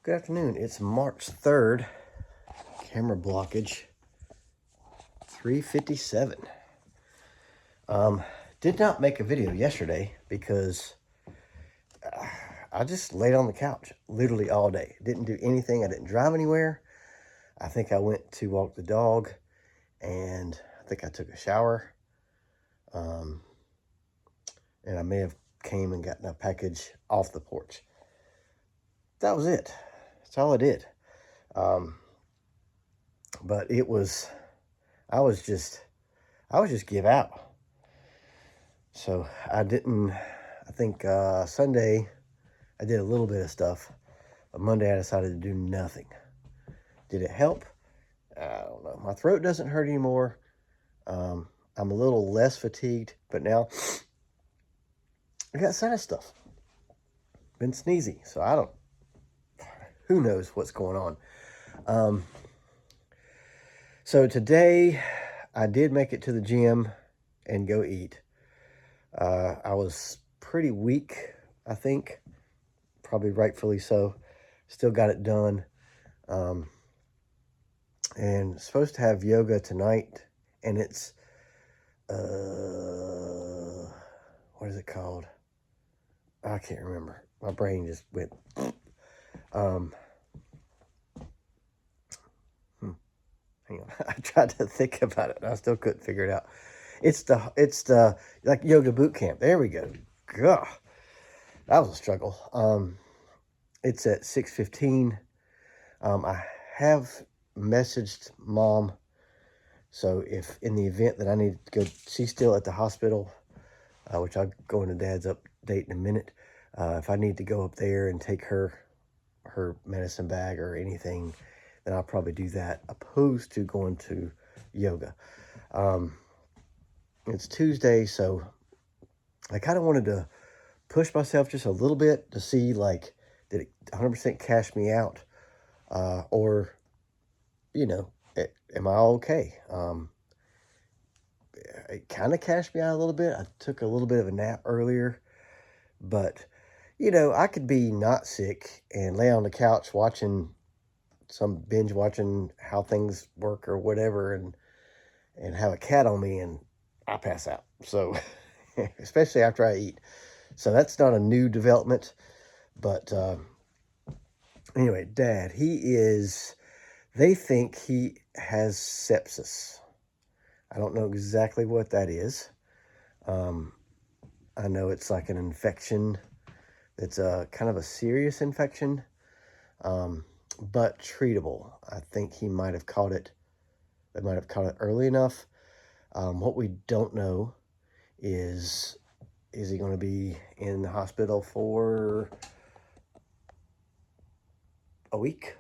Good afternoon. It's March 3rd. Camera blockage 3:57. Did not make a video yesterday because I just laid on the couch literally all day. Didn't do anything. I didn't drive anywhere. I think I went to walk the dog and I think I took a shower. And I may have came and gotten a package off the porch. That was it. That's all I did. But I was just give out. So I think Sunday I did a little bit of stuff, but Monday I decided to do nothing. Did it help? I don't know. My throat doesn't hurt anymore. I'm a little less fatigued, but now I got sinus stuff. Been sneezy, so who knows what's going on. So today I did make it to the gym and go eat. I was pretty weak, I think, probably rightfully so. Still got it done. And supposed to have yoga tonight, and it's, what is it called? I can't remember. My brain just went, hang on. I tried to think about it, and I still couldn't figure it out. It's the like yoga boot camp. There we go. Gah, that was a struggle. It's at 6:15. I have messaged Mom, so if in the event that I need to go, she's still at the hospital, which I'll go into Dad's update in a minute. If I need to go up there and take her medicine bag or anything, then I'll probably do that, opposed to going to yoga. It's Tuesday, so I kind of wanted to push myself just a little bit to see, like, did it 100% cash me out? Or, am I okay? It kind of cashed me out a little bit. I took a little bit of a nap earlier, but, I could be not sick and lay on the couch binge watching How Things Work or whatever, and have a cat on me and I pass out. So, especially after I eat. So that's not a new development, but, anyway, Dad, they think he has sepsis. I don't know exactly what that is. I know it's like an infection. It's kind of a serious infection, but treatable. I think he might have caught it. They might have caught it early enough. What we don't know is he going to be in the hospital for a week,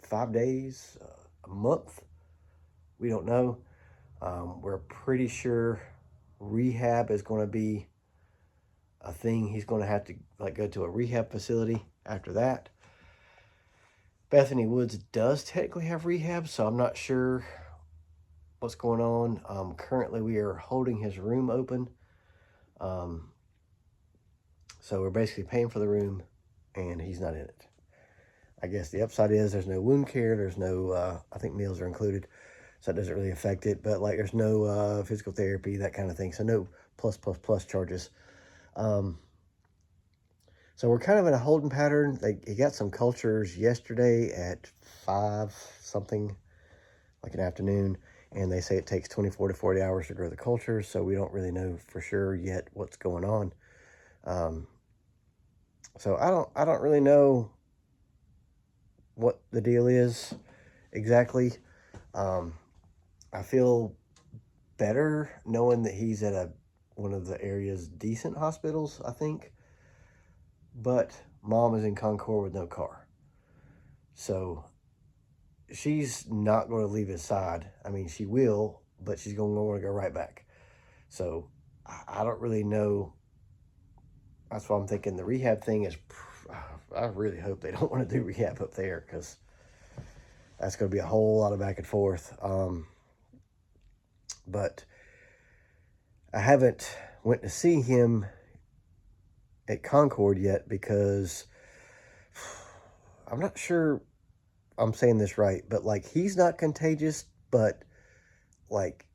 5 days, a month? We don't know. We're pretty sure rehab is going to be a thing. He's going to have to go to a rehab facility after that. Bethany Woods does technically have rehab, so I'm not sure what's going on. Currently, we are holding his room open. So we're basically paying for the room, and he's not in it. I guess the upside is there's no wound care. There's no, I think meals are included, so that doesn't really affect it. But there's no physical therapy, that kind of thing. So no plus charges. So we're kind of in a holding pattern. He got some cultures yesterday at 5 something, like an afternoon, and they say it takes 24 to 40 hours to grow the cultures. So we don't really know for sure yet what's going on. So I don't really know what the deal is exactly. I feel better knowing that he's at one of the area's decent hospitals, I think. But Mom is in Concord with no car. So she's not going to leave his side. I mean, she will, but she's going to want to go right back. So I don't really know. That's why I'm thinking the rehab thing is, I really hope they don't want to do rehab up there, because that's going to be a whole lot of back and forth. But I haven't went to see him at Concord yet, because I'm not sure I'm saying this right, but like he's not contagious, but like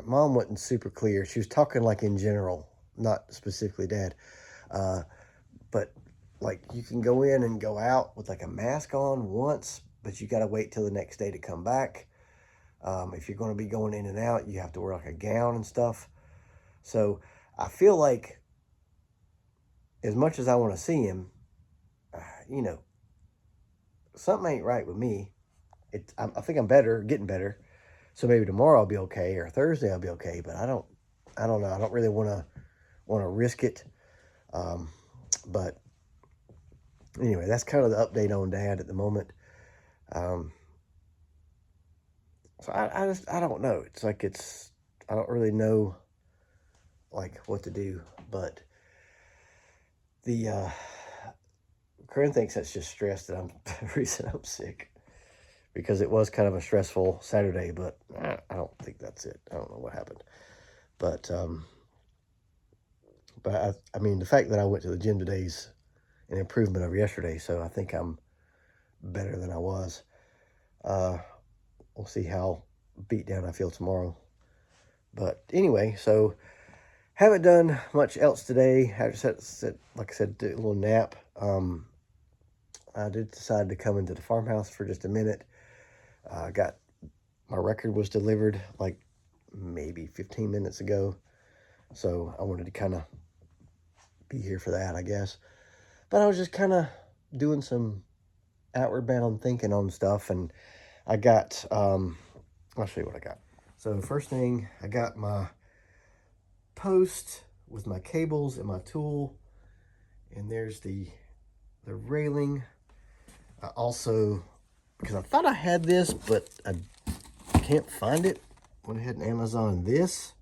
mom wasn't super clear. She was talking like in general, not specifically dad. Uh, but like you can go in and go out with like a mask on once, but you got to wait till the next day to come back. If you're going to be going in and out, you have to wear like a gown and stuff. So I feel like as much as I want to see him, you know, something ain't right with me. I think I'm better, getting better. So maybe tomorrow I'll be okay, or Thursday I'll be okay. But I don't know. I don't really want to risk it. Um, but anyway, that's kind of the update on Dad at the moment. Um, so I don't know. It's like I don't really know like what to do. But the Corinne thinks that's just stress that I'm the reason I'm sick, because it was kind of a stressful Saturday. But I don't think that's it. I don't know what happened. But I mean, the fact that I went to the gym today is an improvement over yesterday. So I think I'm better than I was. We'll see how beat down I feel tomorrow. But anyway, so haven't done much else today. I just had, like I said, do a little nap. I did decide to come into the farmhouse for just a minute. Got my record was delivered like maybe 15 minutes ago. So I wanted to kind of be here for that, I guess. But I was just kind of doing some outward bound thinking on stuff, and I got, I'll show you what I got. So first thing, I got my post with my cables and my tool, and there's the railing. I also, because I thought I had this, but I can't find it, went ahead and Amazon this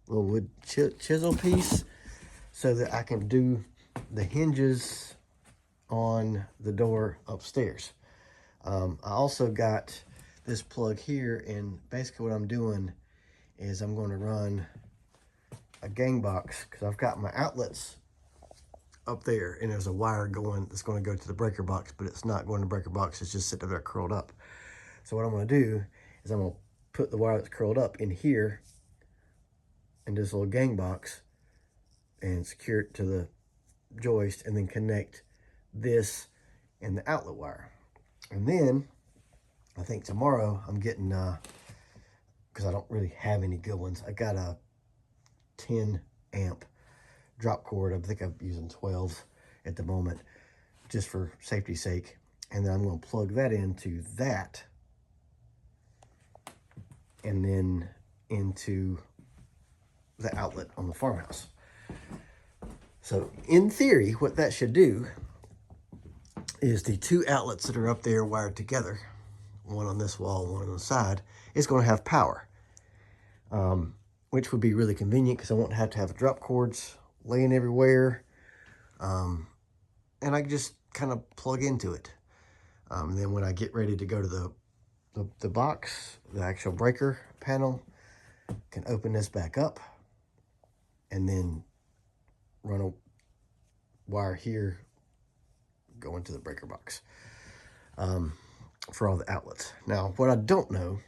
little wood chisel piece so that I can do the hinges on the door upstairs. I also got this plug here, and basically what I'm doing is I'm going to run a gang box, because I've got my outlets up there, and there's a wire going that's going to go to the breaker box, but it's not going to the breaker box. It's just sitting there curled up. So what I'm going to do is I'm going to put the wire that's curled up in here in this little gang box and secure it to the joist, and then connect this and the outlet wire. And then I think tomorrow I'm getting, because I don't really have any good ones, I got a 10 amp drop cord. I think I'm using 12 at the moment, just for safety's sake. And then I'm going to plug that into that, and then into the outlet on the farmhouse. So in theory, what that should do is the two outlets that are up there wired together, one on this wall, one on the side, is going to have power, which would be really convenient because I won't have to have drop cords laying everywhere. And I can just kind of plug into it. Then when I get ready to go to the box, the actual breaker panel, can open this back up and then run a wire here, go into the breaker box for all the outlets. Now, what I don't know,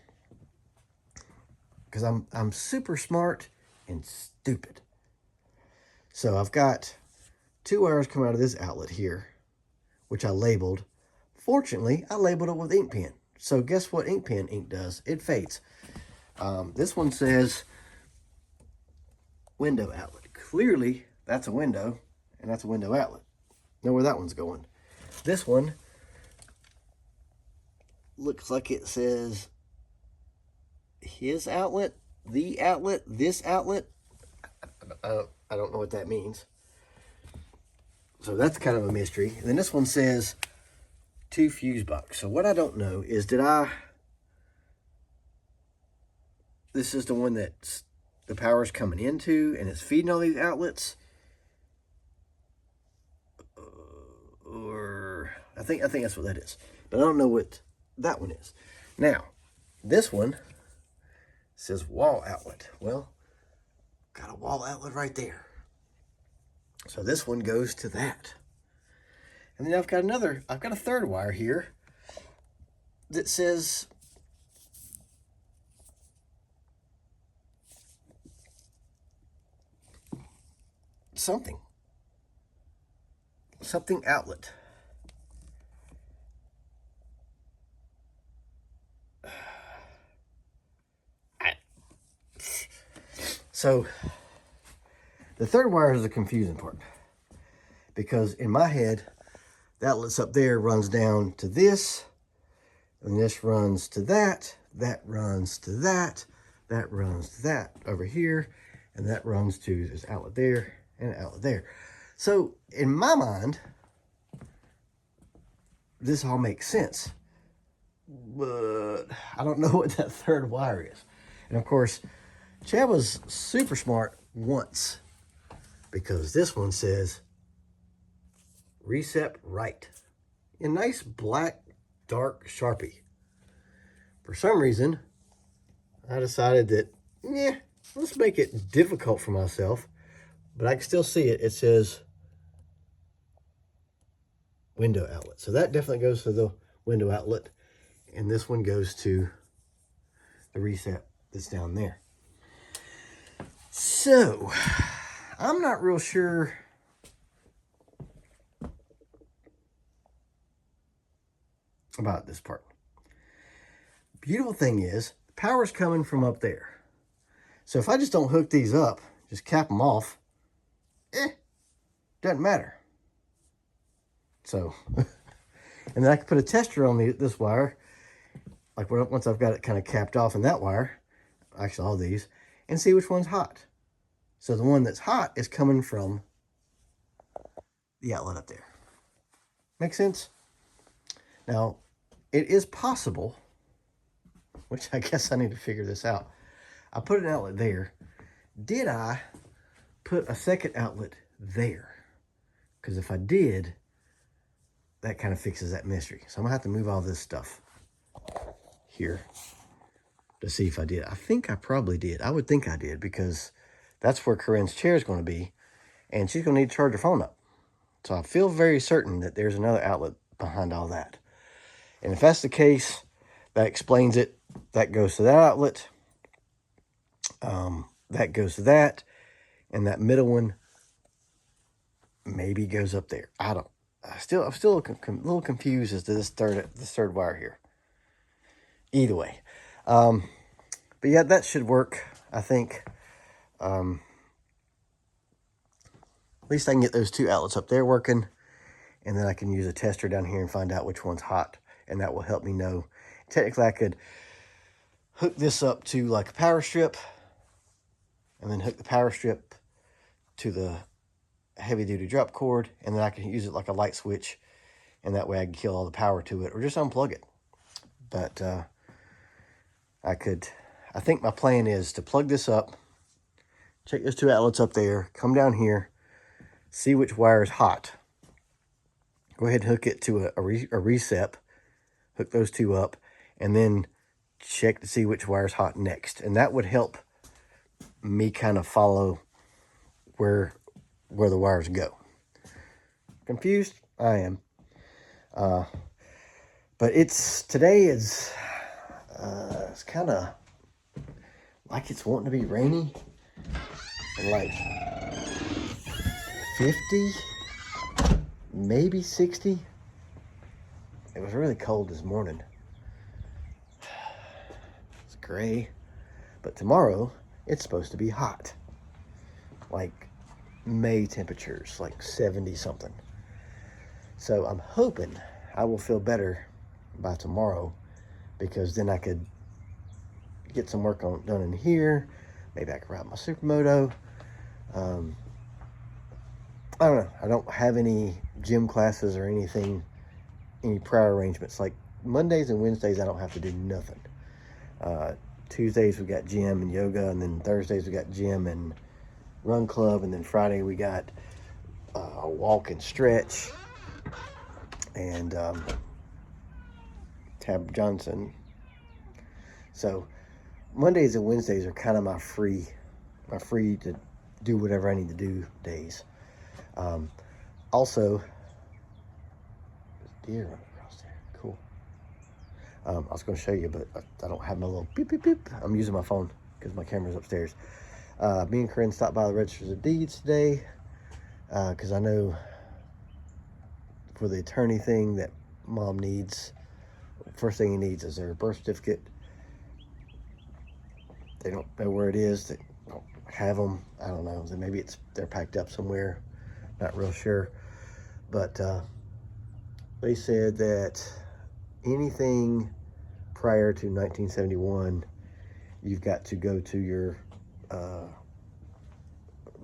because I'm super smart and stupid. So I've got two wires coming out of this outlet here, which I labeled. Fortunately, I labeled it with ink pen. So guess what ink pen ink does? It fades. This one says window outlet. Clearly, that's a window, and that's a window outlet. Know where that one's going. This one looks like it says his outlet, the outlet, this outlet. I don't know what that means. So that's kind of a mystery. And then this one says 2 fuse box. So what I don't know is, this is the one that the power's coming into and it's feeding all these outlets? Or I think that's what that is. But I don't know what that one is. Now, this one says wall outlet. Well, got a wall outlet right there. So this one goes to that. And And then I've got a third wire here that says something outlet. So the third wire is the confusing part, because in my head, the outlet's up there runs down to this, and this runs to that, that runs to that, that runs to that over here, and that runs to this outlet there and an outlet there. So in my mind, this all makes sense, but I don't know what that third wire is. And of course, Chad was super smart once, because this one says reset right in nice black dark Sharpie. For some reason, I decided that, yeah, let's make it difficult for myself, but I can still see it. It says window outlet. So that definitely goes to the window outlet, and this one goes to the reset that's down there. So I'm not real sure about this part. Beautiful thing is, the power's coming from up there. So if I just don't hook these up, just cap them off, doesn't matter. So, and then I can put a tester on this wire, like once I've got it kind of capped off in that wire, actually all these, and see which one's hot. So the one that's hot is coming from the outlet up there. Make sense? Now, it is possible, which I guess I need to figure this out. I put an outlet there. Did I put a second outlet there? Because if I did, that kind of fixes that mystery. So I'm gonna have to move all this stuff here to see if I did. I think I probably did. I would think I did, because that's where Corinne's chair is going to be, and she's going to need to charge her phone up. So I feel very certain that there's another outlet behind all that. And if that's the case, that explains it. That goes to that outlet. That goes to that. And that middle one maybe goes up there. I'm still a little confused as to this third wire here. Either way. But yeah, that should work, I think. At least I can get those two outlets up there working, and then I can use a tester down here and find out which one's hot, and that will help me know. Technically, I could hook this up to like a power strip, and then hook the power strip to the heavy-duty drop cord, and then I can use it like a light switch, and that way I can kill all the power to it, or just unplug it. But I think my plan is to plug this up, check those two outlets up there, come down here, see which wire is hot. Go ahead and hook it to a recep, hook those two up, and then check to see which wire is hot next. And that would help me kind of follow where the wires go. Confused? I am. But today is it's kind of like it's wanting to be rainy and like 50, maybe 60. It was really cold this morning. It's gray, but tomorrow it's supposed to be hot, like May temperatures, like 70 something. So I'm hoping I will feel better by tomorrow, because then I could get some work done in here. Maybe I could ride my supermoto. I don't know. I don't have any gym classes or anything, any prior arrangements. Like Mondays and Wednesdays, I don't have to do nothing. Tuesdays we got gym and yoga, and then Thursdays we got gym and run club, and then Friday we got a walk and stretch and Tab Johnson. So Mondays and Wednesdays are kind of my free to do whatever I need to do days. Also, deer running across there. Cool. I was going to show you, but I don't have my little beep, beep, beep. I'm using my phone because my camera's upstairs. Me and Corinne stopped by the Registers of Deeds today because I know for the attorney thing that Mom needs, first thing he needs is their birth certificate. They don't know where it is. They don't have them. I don't know. Maybe they're packed up somewhere. Not real sure. But they said that anything prior to 1971, you've got to go to your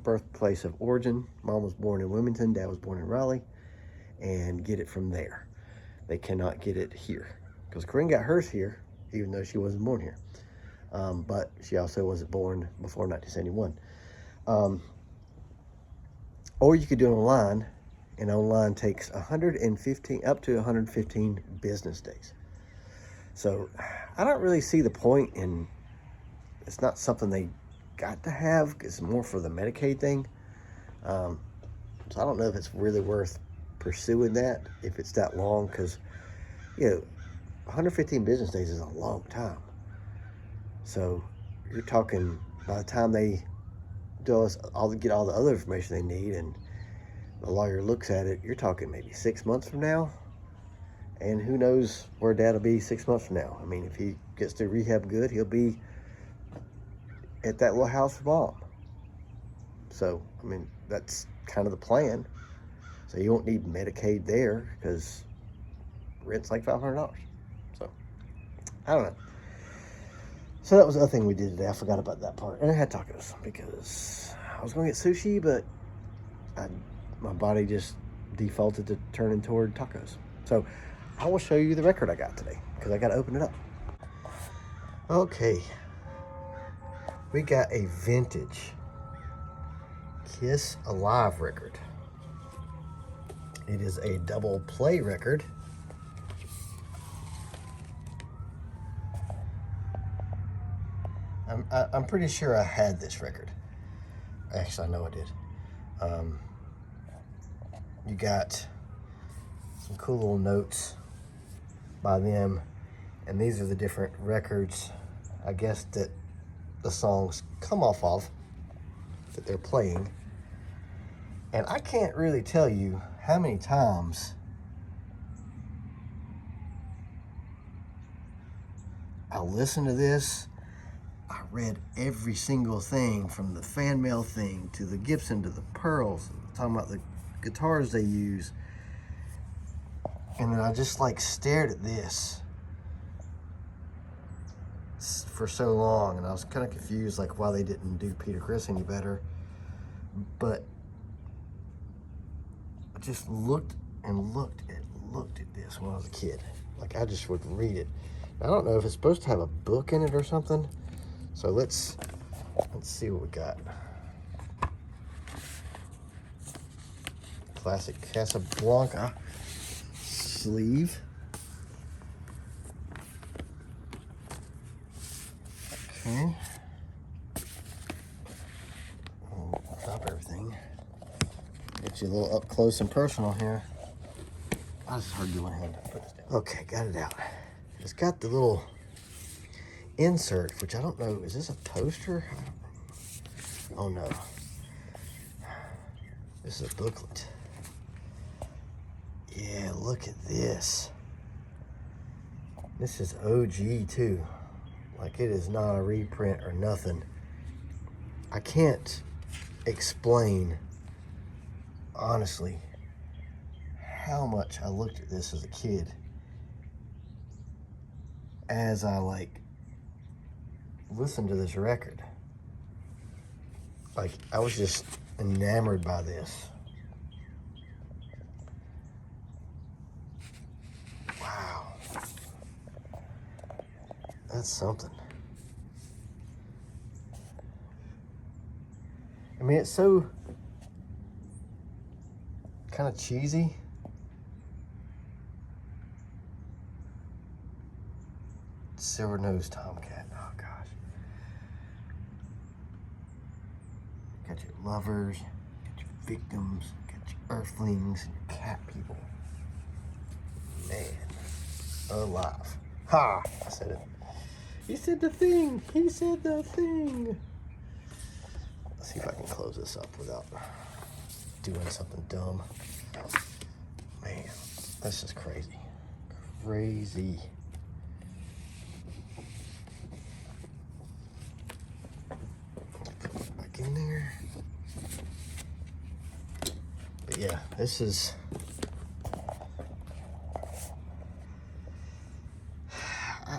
birthplace of origin. Mom was born in Wilmington, Dad was born in Raleigh, and get it from there. They cannot get it here because Corinne got hers here, even though she wasn't born here. But she also wasn't born before 1971. Or you could do it online, and online takes 115 up to 115 business days. So I don't really see the point in, it's not something they got to have. It's more for the Medicaid thing. So I don't know if it's really worth pursuing that if it's that long, because 115 business days is a long time. So you're talking, by the time they get all the other information they need and the lawyer looks at it, you're talking maybe 6 months from now. And who knows where Dad will be 6 months from now. I mean, if he gets to rehab good, he'll be at that little house with Mom. So, I mean, that's kind of the plan. So you won't need Medicaid there because rent's like $500. So, I don't know. So that was the other thing we did today. I forgot about that part. And I had tacos because I was going to get sushi, but my body just defaulted to turning toward tacos. So I will show you the record I got today because I got to open it up. Okay. We got a vintage Kiss Alive record. It is a double play record. I'm pretty sure I had this record. Actually, I know I did. You got some cool little notes by them, and these are the different records, I guess, that the songs come off of, that they're playing. And I can't really tell you how many times I listened to this. I read every single thing from the fan mail thing to the Gibson to the Pearls, talking about the guitars they use. And then I just like stared at this for so long, and I was kind of confused like why they didn't do Peter Criss any better. But I just looked and looked at this when I was a kid. Like I just would read it. I don't know if it's supposed to have a book in it or something. So let's see what we got. Classic Casablanca sleeve. Okay. I'll drop everything. Get you a little up close and personal here. I just heard you one hand. Okay, got it out. It's got the little insert, which I don't know, is this a poster? Oh no. This is a booklet. Yeah, look at this. This is OG too. Like it is not a reprint or nothing. I can't explain, honestly, how much I looked at this as a kid. As I like listen to this record. Like, I was just enamored by this. Wow. That's something. I mean, it's so kind of cheesy. Silver-nosed tomcat. Oh gosh. Got your lovers, got your victims, got your earthlings, and your cat people. alive. Ha! I said it. He said the thing. He said the thing. Let's see if I can close this up without doing something dumb. Man, this is crazy. Crazy. Put it back in there. But yeah, this is...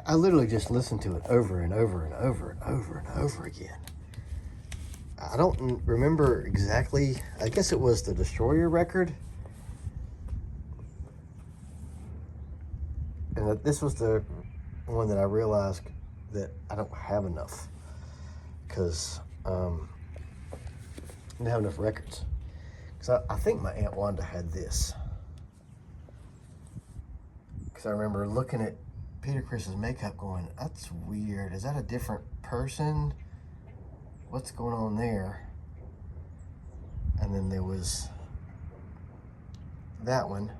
I literally just listened to it over and over and over and over and over again. I don't remember exactly. I guess it was the Destroyer record. And this was the one that I realized that I don't have enough. Because I didn't have enough records. Because I think my Aunt Wanda had this. Because I remember looking at Peter Criss's makeup going, that's weird. Is that a different person? What's going on there? And then there was that one.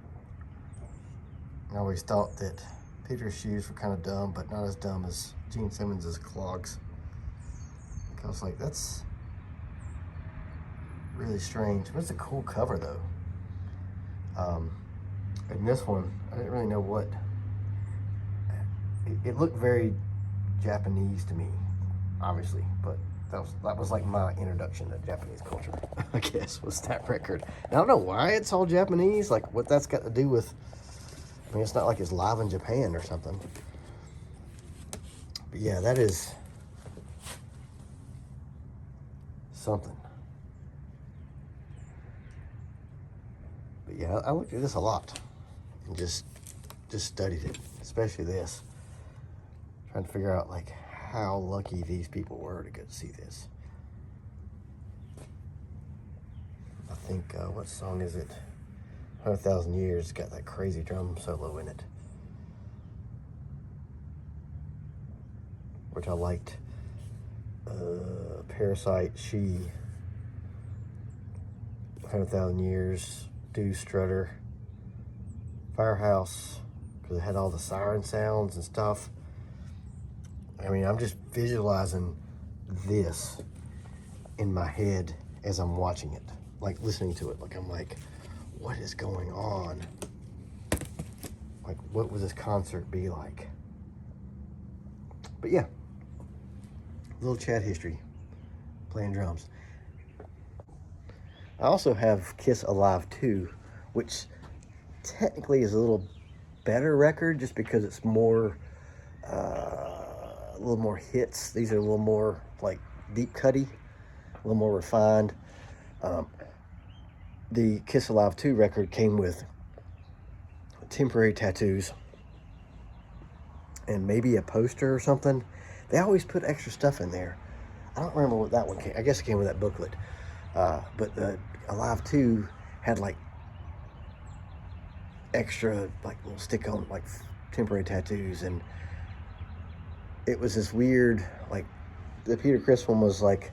I always thought that Peter's shoes were kind of dumb, but not as dumb as Gene Simmons's clogs. I was like, that's really strange. But it's a cool cover though. And this one, I didn't really know what. It looked very Japanese to me, obviously, but that was like my introduction to Japanese culture, I guess, was that record. And I don't know why it's all Japanese, like what that's got to do with, I mean, it's not like it's live in Japan or something. But yeah, that is something. But yeah, I looked at this a lot and just studied it, especially this. Trying to figure out like how lucky these people were to get to see this. I think, what song is it? 100,000 Years, got that crazy drum solo in it. Which I liked. Parasite, She, 100,000 Years, Do Strutter, Firehouse, because it had all the siren sounds and stuff. I mean, I'm just visualizing this in my head as I'm watching it, like listening to it. Like I'm like, what is going on? Like, what would this concert be like? But yeah, little Chad history, playing drums. I also have Kiss Alive 2, which technically is a little better record just because it's more, a little more hits. These are a little more like deep cutty, a little more refined. The Kiss Alive 2 record came with temporary tattoos and maybe a poster or something. They always put extra stuff in there. I don't remember what that one came. I guess it came with that booklet. But the Alive 2 had like extra like little stick on like temporary tattoos, and it was this weird, like the Peter Criss one was like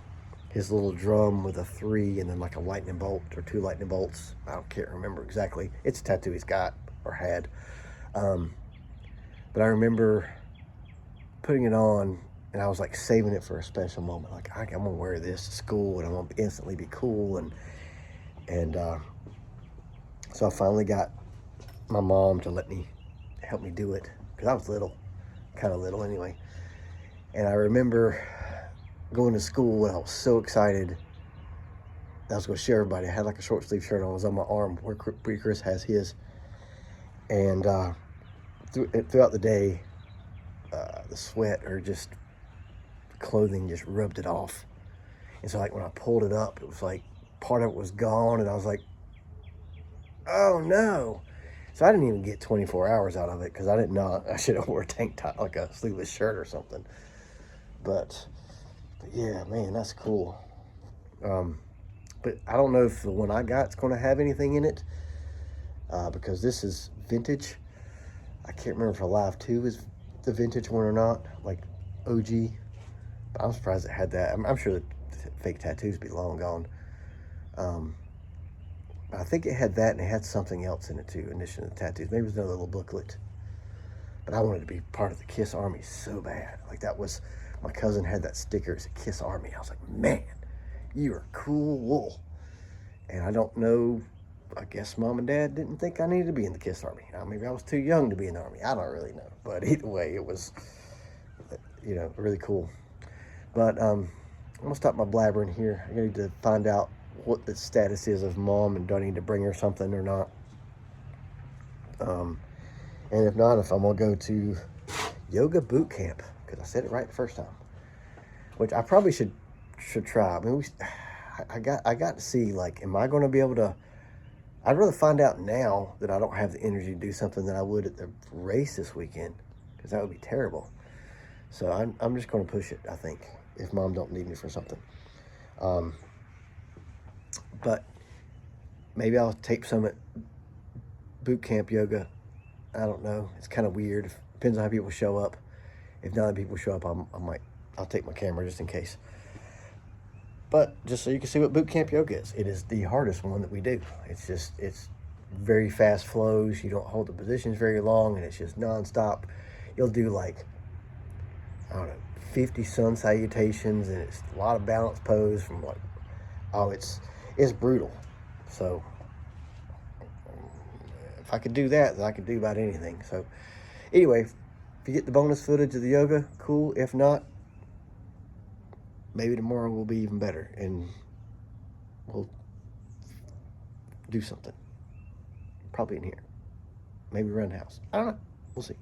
his little drum with a 3 and then like a lightning bolt or 2 lightning bolts. I can't remember exactly. It's a tattoo he's got or had. But I remember putting it on and I was like saving it for a special moment. Like I'm gonna wear this to school and I'm gonna instantly be cool. And so I finally got my mom to help me do it, because I was kind of little anyway. And I remember going to school and I was so excited. I was going to show everybody. I had like a short sleeve shirt on. It was on my arm where Peter Criss has his. And throughout the day, the sweat or just clothing just rubbed it off. And so like when I pulled it up, it was like part of it was gone, and I was like, oh no. So I didn't even get 24 hours out of it because I didn't know I should have wore a tank top, like a sleeveless shirt or something. But yeah, man, that's cool. But I don't know if the one I got is going to have anything in it, because this is vintage. I can't remember if Alive 2 is the vintage one or not, like OG. But I'm surprised it had that. I'm sure the fake tattoos be long gone. I think it had that, and it had something else in it too, in addition to the tattoos. Maybe it was another little booklet. But I wanted to be part of the KISS Army so bad. Like, that was, my cousin had that sticker as a KISS Army. I was like, man, you are cool. And I don't know, I guess Mom and Dad didn't think I needed to be in the KISS Army. Maybe I was too young to be in the Army. I don't really know. But either way, it was, really cool. But I'm going to stop my blabbering here. I need to find out what the status is of Mom and do I need to bring her something or not. And if not, if I'm going to go to yoga boot camp, because I said it right the first time, which I probably should try. I mean, I got to see, like, am I going to be able to, I'd rather find out now that I don't have the energy to do something than I would at the race this weekend, because that would be terrible. So I'm just going to push it, I think, if Mom don't need me for something. But maybe I'll tape some at boot camp yoga. I don't know. It's kind of weird. Depends on how people show up. If none of the people show up, I'll take my camera just in case. But just so you can see what boot camp yoga is, it is the hardest one that we do. It's very fast flows. You don't hold the positions very long, and it's just nonstop. You'll do, like, I don't know, 50 sun salutations, and it's a lot of balance pose from, like, it's brutal. So if I could do that, then I could do about anything. So anyway, if you get the bonus footage of the yoga, cool. If not, maybe tomorrow will be even better, and we'll do something. Probably in here. Maybe around the house. I don't know. We'll see.